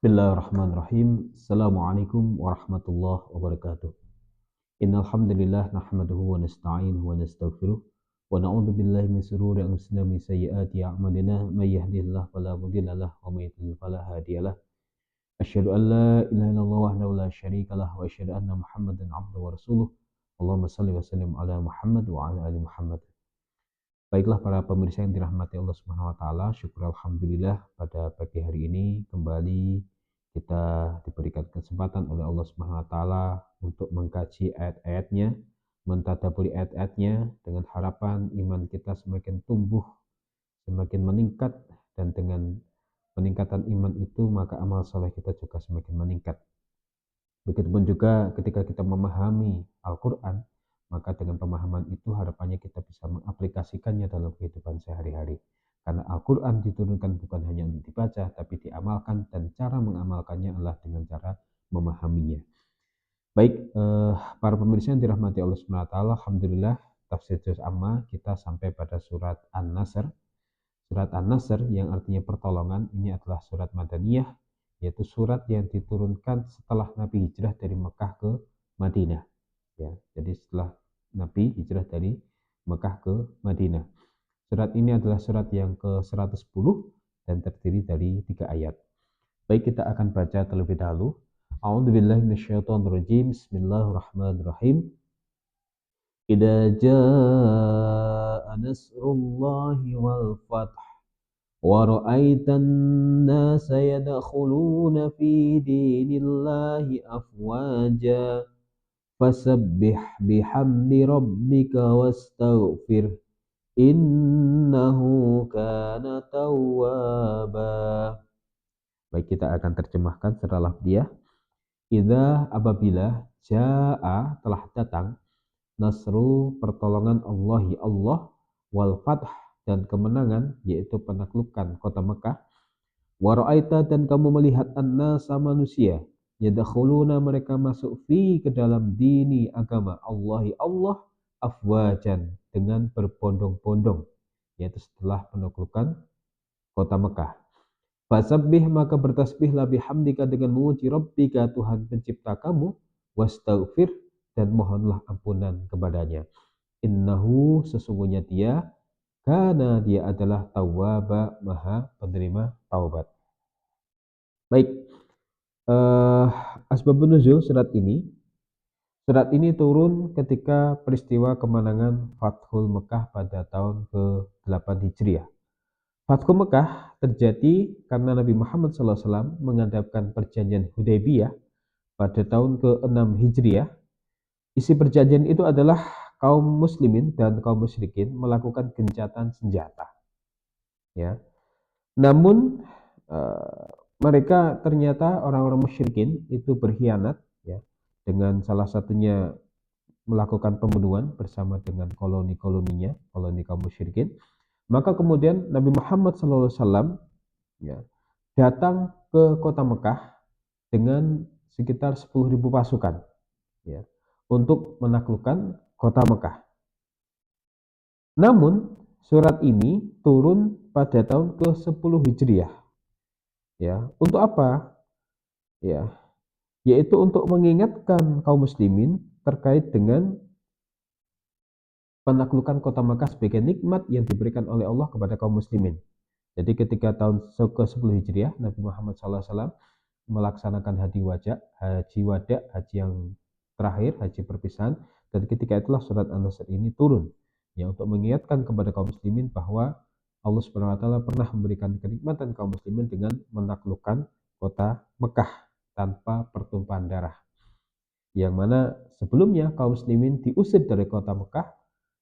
Bismillahirrahmanirrahim. Assalamualaikum warahmatullahi wabarakatuh. Innal hamdalillah nahmaduhu wa nasta'inuhu wa nastaghfiruh wa na'udzu billahi min shururi anfusina wa min sayyiati a'malina may yahdihillahu fala mudilla lahu wa may yudlil fala hadiyalah. Asyhadu an la ilaha illallah wahdahu la syarikalah wa asyhadu anna Muhammadan 'abduhu wa rasuluh. Allahumma shalli wa sallim ala Muhammad wa ala ali Muhammad. Baiklah para pemirsa yang dirahmati Allah Subhanahu wa taala, syukur alhamdulillah pada pagi hari ini kembali kita diberikan kesempatan oleh Allah Subhanahu wa taala untuk mengkaji ayat-ayatnya, mentadabburi ayat-ayatnya dengan harapan iman kita semakin tumbuh, semakin meningkat dan dengan peningkatan iman itu maka amal saleh kita juga semakin meningkat. Begitupun juga ketika kita memahami Al-Quran, maka dengan pemahaman itu harapannya kita bisa mengaplikasikannya dalam kehidupan sehari-hari. Karena Al-Quran diturunkan bukan hanya untuk dibaca, tapi diamalkan, dan cara mengamalkannya adalah dengan cara memahaminya. Baik, para pemirsa yang dirahmati Allah SWT, alhamdulillah tafsir juz amma kita sampai pada surat An-Nasr. Surat An-Nasr yang artinya pertolongan ini adalah surat Madaniyah, yaitu surat yang diturunkan setelah Nabi hijrah dari Mekah ke Madinah. Ya, jadi setelah Nabi hijrah dari Mekah ke Madinah. Surat ini adalah surat yang ke-110 dan terdiri dari 3 ayat. Baik, kita akan baca terlebih dahulu. A'udzubillahi minasyaitonirrajim. Bismillahirrahmanirrahim. Idza jaa nasrullahi wal fath wa ra'aitan nasa yadkhuluna fi dinillahi afwaja fasabbih bihamdi rabbika wastaghfir innahu kana tawwaba. Baik, kita akan terjemahkan secara lafziyah. Idza apabila jaa telah datang nasru pertolongan Allahi Allah wal fath dan kemenangan yaitu penaklukan kota Mekah wa ra'aita dan kamu melihat annasa manusia yadkhuluna mereka masuk ke dalam dini agama Allahi Allah afwajan dengan berbondong-bondong yaitu setelah penaklukan kota Mekah. Fasabbih maka bertasbihlah bihamdika dengan memuji Rabbika Tuhan pencipta kamu wastaghfir dan mohonlah ampunan kepadanya. Innahu sesungguhnya dia karena dia adalah tawwaba maha penerima taubat. Baik, asbabun nuzul surat ini turun ketika peristiwa kemenangan Fathul Mekah pada tahun ke-8 Hijriah. Fathu Mekah terjadi karena Nabi Muhammad SAW mengadakan perjanjian Hudaybiyah pada tahun ke-6 Hijriah. Isi perjanjian itu adalah kaum muslimin dan kaum musyrikin melakukan gencatan senjata. Ya. Namun mereka ternyata orang-orang musyrikin itu berkhianat ya, dengan salah satunya melakukan pembunuhan bersama dengan koloni-koloninya, koloni kaum musyrikin. Maka kemudian Nabi Muhammad SAW ya, datang ke kota Mekah dengan sekitar 10.000 pasukan ya, untuk menaklukkan kota Mekah. Namun surat ini turun pada tahun ke-10 Hijriah. Ya, untuk apa? Ya, yaitu untuk mengingatkan kaum muslimin terkait dengan penaklukan kota Makkah sebagai nikmat yang diberikan oleh Allah kepada kaum muslimin. Jadi ketika tahun ke-10 Hijriah, Nabi Muhammad SAW melaksanakan haji wada, haji yang terakhir, haji perpisahan, dan ketika itulah surat An-Nasr ini turun, ya, untuk mengingatkan kepada kaum muslimin bahwa Allah Subhanahu wa taala pernah memberikan kenikmatan kaum muslimin dengan menaklukkan kota Mekah tanpa pertumpahan darah. Yang mana sebelumnya kaum muslimin diusir dari kota Mekah,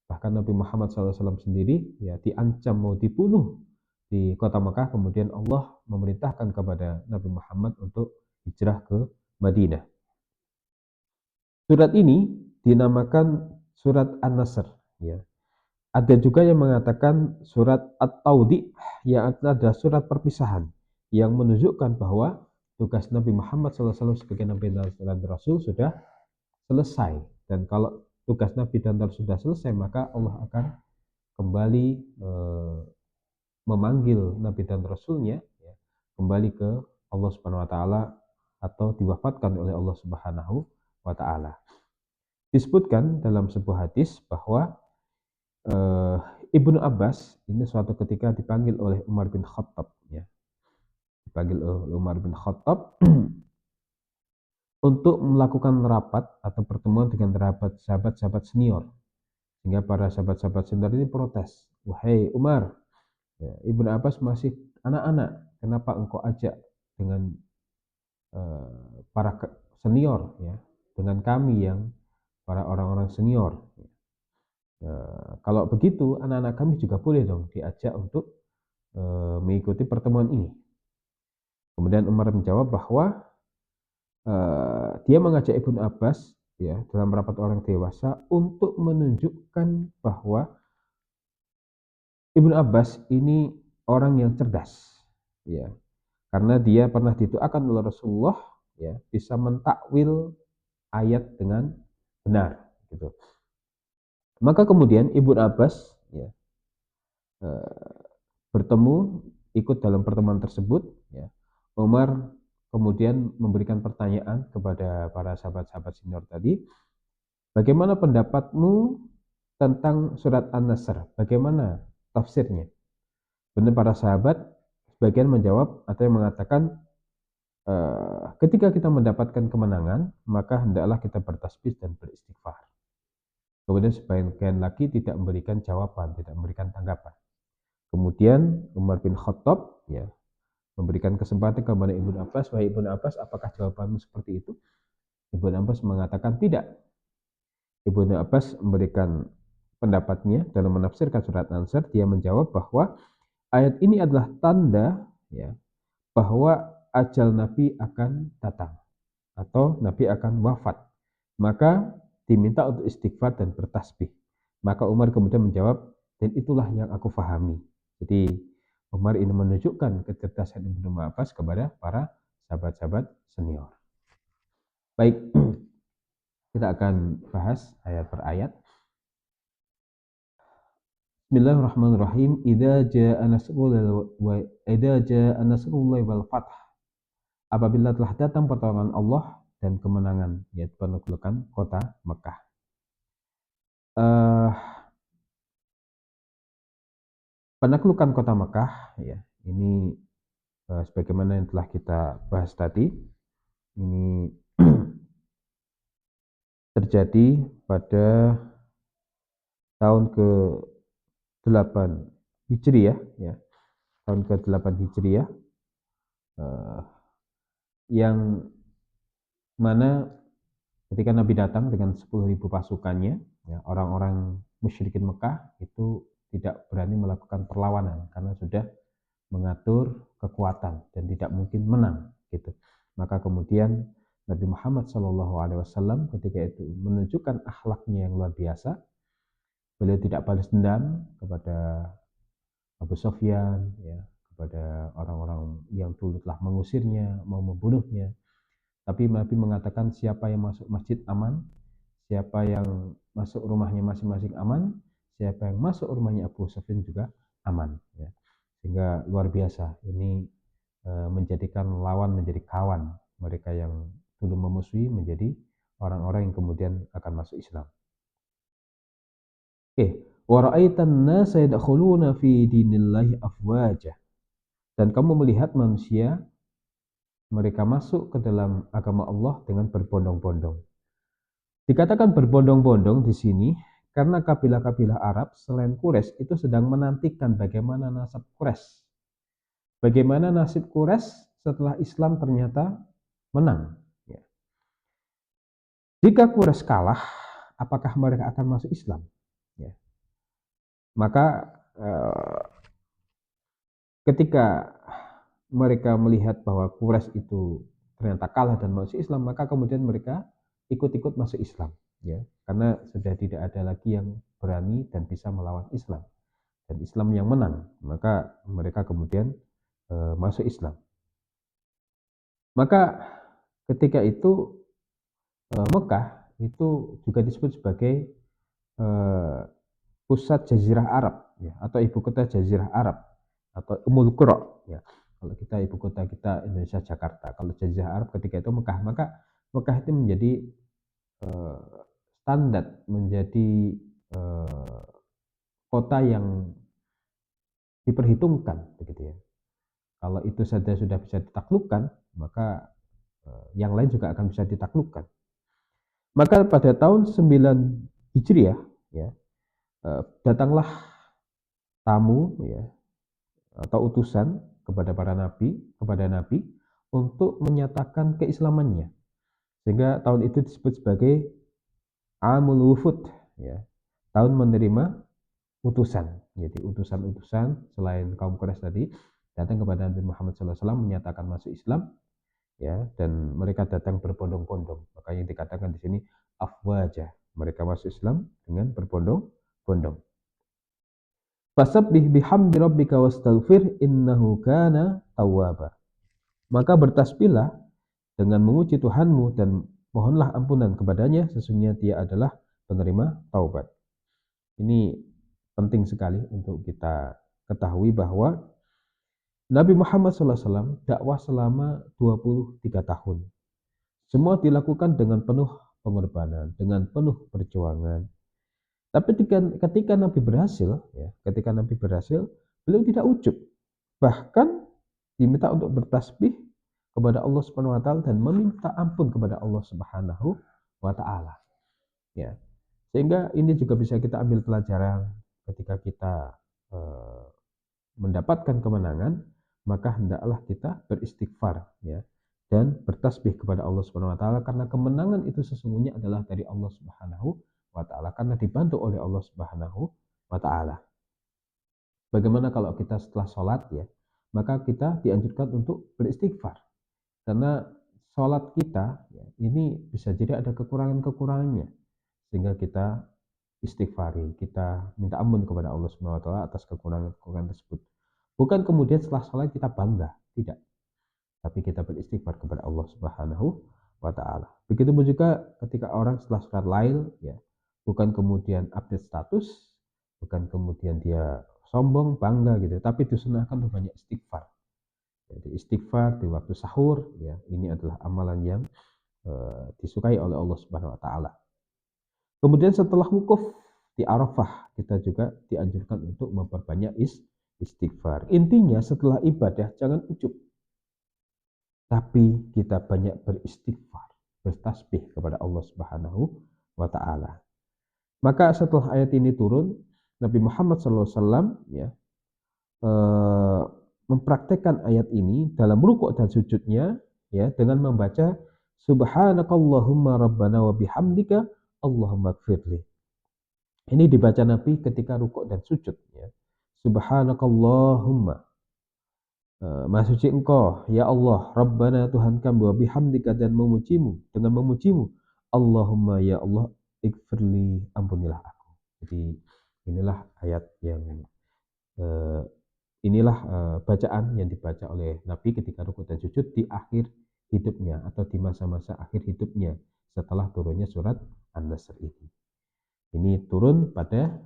bahkan Nabi Muhammad SAW sendiri ya diancam mau dibunuh di kota Mekah. Kemudian Allah memerintahkan kepada Nabi Muhammad untuk hijrah ke Madinah. Surat ini dinamakan surat An-Nasr ya. Ada juga yang mengatakan surat At-Taudi yang adalah surat perpisahan yang menunjukkan bahwa tugas Nabi Muhammad SAW sebagai Nabi dan Rasul sudah selesai. Dan kalau tugas Nabi dan Rasul sudah selesai, maka Allah akan kembali memanggil Nabi dan Rasulnya ya, kembali ke Allah Subhanahu wa taala atau diwafatkan oleh Allah Subhanahu wa taala. Disebutkan dalam sebuah hadis bahwa eh, Ibnu Abbas ini suatu ketika dipanggil oleh Umar bin Khattab, ya, dipanggil oleh Umar bin Khattab untuk melakukan rapat atau pertemuan dengan sahabat-sahabat senior, sehingga para sahabat-sahabat senior ini protes, wahai Umar, ya, Ibnu Abbas masih anak-anak, kenapa engkau ajak dengan para senior, ya, dengan kami yang para orang-orang senior. Kalau begitu anak-anak kami juga boleh dong diajak untuk mengikuti pertemuan ini. Kemudian Umar menjawab bahwa dia mengajak Ibnu Abbas, ya, dalam rapat orang dewasa untuk menunjukkan bahwa Ibnu Abbas ini orang yang cerdas, ya, karena dia pernah didoakan oleh Rasulullah, ya, bisa mentakwil ayat dengan benar, gitu. Maka kemudian Ibnu Abbas, ya, bertemu, ikut dalam pertemuan tersebut, ya. Umar kemudian memberikan pertanyaan kepada para sahabat-sahabat senior tadi, bagaimana pendapatmu tentang surat An-Nasr? Bagaimana tafsirnya? Benar, para sahabat sebagian menjawab atau yang mengatakan, ketika kita mendapatkan kemenangan, maka hendaklah kita bertasbih dan beristighfar. Kemudian sebagian lagi tidak memberikan jawaban, tidak memberikan tanggapan. Kemudian Umar bin Khattab, ya, memberikan kesempatan kepada Ibnu Abbas, wahai Ibnu Abbas, apakah jawabanmu seperti itu? Ibnu Abbas mengatakan tidak. Ibnu Abbas memberikan pendapatnya dalam menafsirkan surat An-Nasr. Dia menjawab bahwa ayat ini adalah tanda, ya, bahwa ajal Nabi akan datang atau Nabi akan wafat. Maka diminta untuk istighfar dan bertasbih. Maka Umar kemudian menjawab, dan itulah yang aku fahami. Jadi Umar ini menunjukkan kecerdasan Ibnu Abbas kepada para sahabat-sahabat senior. Baik, kita akan bahas ayat per ayat. Bismillahirrahmanirrahim. Idza jaa nasrullahi wal fath. Apabila telah datang pertolongan Allah dan kemenangan, yaitu penaklukan kota Mekah. Penaklukan kota Mekah, ya, ini sebagaimana yang telah kita bahas tadi, ini terjadi pada tahun ke-8 Hijriah, ya, tahun ke-8 Hijriah, yang mana ketika Nabi datang dengan 10.000 pasukannya, ya, orang-orang musyrikin Mekah itu tidak berani melakukan perlawanan karena sudah mengatur kekuatan dan tidak mungkin menang, gitu. Maka kemudian Nabi Muhammad SAW ketika itu menunjukkan akhlaknya yang luar biasa. Beliau tidak balas dendam kepada Abu Sufyan, ya, kepada orang-orang yang dulu telah mengusirnya, mau membunuhnya. Tapi Nabi mengatakan siapa yang masuk masjid aman, siapa yang masuk rumahnya masing-masing aman, siapa yang masuk rumahnya Abu Sufyan juga aman, ya. Sehingga luar biasa, ini menjadikan lawan menjadi kawan, mereka yang dulu memusuhi menjadi orang-orang yang kemudian akan masuk Islam. Wa ra'aitan nasa yadkhuluna fi dinillahi afwaja. Dan kamu melihat manusia mereka masuk ke dalam agama Allah dengan berbondong-bondong. Dikatakan berbondong-bondong di sini karena kabilah-kabilah Arab selain Quraisy itu sedang menantikan bagaimana nasib Quraisy. Bagaimana nasib Quraisy setelah Islam ternyata menang. Ya. Jika Quraisy kalah, apakah mereka akan masuk Islam? Ya. Maka ketika mereka melihat bahwa Quraisy itu ternyata kalah dan masuk Islam, maka kemudian mereka ikut-ikut masuk Islam, ya, karena sudah tidak ada lagi yang berani dan bisa melawan Islam, dan Islam yang menang, maka mereka kemudian masuk Islam. Maka ketika itu Mekah itu juga disebut sebagai pusat Jazirah Arab, ya, atau ibu kota Jazirah Arab atau Ummul Qura, ya. Kalau kita ibu kota kita Indonesia Jakarta, kalau Jazirah Arab ketika itu Mekah, maka Mekah itu menjadi standar, menjadi kota yang diperhitungkan begitu ya. Kalau itu saja sudah bisa ditaklukkan, maka yang lain juga akan bisa ditaklukkan. Maka pada tahun 9 Hijriah ya, datanglah tamu ya atau utusan kepada para nabi, kepada nabi untuk menyatakan keislamannya. Sehingga tahun itu disebut sebagai Amul Wufud ya, tahun menerima utusan. Jadi utusan-utusan selain kaum Quraisy tadi datang kepada Nabi Muhammad SAW menyatakan masuk Islam ya, dan mereka datang berbondong-bondong. Makanya dikatakan di sini afwaja, mereka masuk Islam dengan berbondong-bondong. Fasabbih bihamdi rabbika wastaghfir innahu kana tawwaba. Maka bertasbihlah dengan memuji Tuhanmu dan mohonlah ampunan kepadanya, sesungguhnya dia adalah penerima taubat. Ini penting sekali untuk kita ketahui bahwa Nabi Muhammad SAW dakwah selama 23 tahun. Semua dilakukan dengan penuh pengorbanan, dengan penuh perjuangan. Tapi ketika Nabi berhasil, ya, ketika Nabi berhasil, beliau tidak ujub. Bahkan diminta untuk bertasbih kepada Allah Subhanahu wa taala dan meminta ampun kepada Allah Subhanahu wa taala. Ya. Sehingga ini juga bisa kita ambil pelajaran ketika kita mendapatkan kemenangan, maka hendaklah kita beristighfar ya dan bertasbih kepada Allah Subhanahu wa taala karena kemenangan itu sesungguhnya adalah dari Allah Subhanahu wa taala karena dibantu oleh Allah Subhanahu wa taala. Bagaimana kalau kita setelah sholat ya, maka kita dianjurkan untuk beristighfar karena sholat kita ya, ini bisa jadi ada kekurangan-kekurangannya sehingga kita istighfari, kita minta ampun kepada Allah Subhanahu wa taala atas kekurangan-kekurangan tersebut. Bukan kemudian setelah sholat kita bangga, tidak. Tapi kita beristighfar kepada Allah Subhanahu wa taala. Begitu pun juga ketika orang setelah sholat lail ya, bukan kemudian update status, bukan kemudian dia sombong, bangga gitu, tapi disunahkan untuk banyak istighfar. Jadi istighfar di waktu sahur ya, ini adalah amalan yang disukai oleh Allah Subhanahu wa taala. Kemudian setelah wukuf di Arafah, kita juga dianjurkan untuk memperbanyak istighfar. Intinya setelah ibadah jangan ujub, tapi kita banyak beristighfar, bertasbih kepada Allah Subhanahu wa taala. Maka setelah ayat ini turun, Nabi Muhammad SAW ya, mempraktekkan ayat ini dalam rukuk dan sujudnya ya dengan membaca Subhanakallahumma rabbana wa bihamdika Allahumma gfirli. Ini dibaca Nabi ketika rukuk dan sujud ya. Subhanakallahumma, Maha suci Engkau ya Allah, Rabbana Tuhan kami, wa bihamdika dan memujimu, dengan memujimu Allahumma ya Allah ighfirli, ampunilah aku. Jadi inilah ayat yang inilah bacaan yang dibaca oleh Nabi ketika rukuk dan sujud di akhir hidupnya atau di masa-masa akhir hidupnya setelah turunnya surat An-Nasr ini. Ini turun pada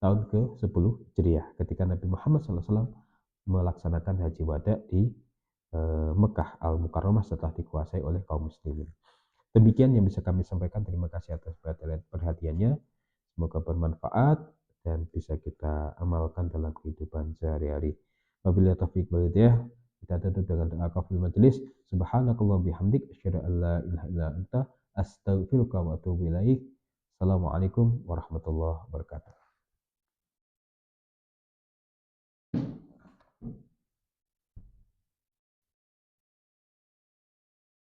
tahun ke-10 Hijriah ketika Nabi Muhammad SAW melaksanakan haji wada di Mekah Al-Mukarramah setelah dikuasai oleh kaum muslimin. Demikian yang bisa kami sampaikan. Terima kasih atas perhatiannya. Semoga bermanfaat dan bisa kita amalkan dalam kehidupan sehari-hari. Wabillahi taufiq wal hidayah. Kita tutup dengan doa kafil majelis. Subhanakallah bihamdik asyhadu an la ilaha illa anta astaghfiruka wa atubu ilaik. Assalamualaikum warahmatullahi wabarakatuh.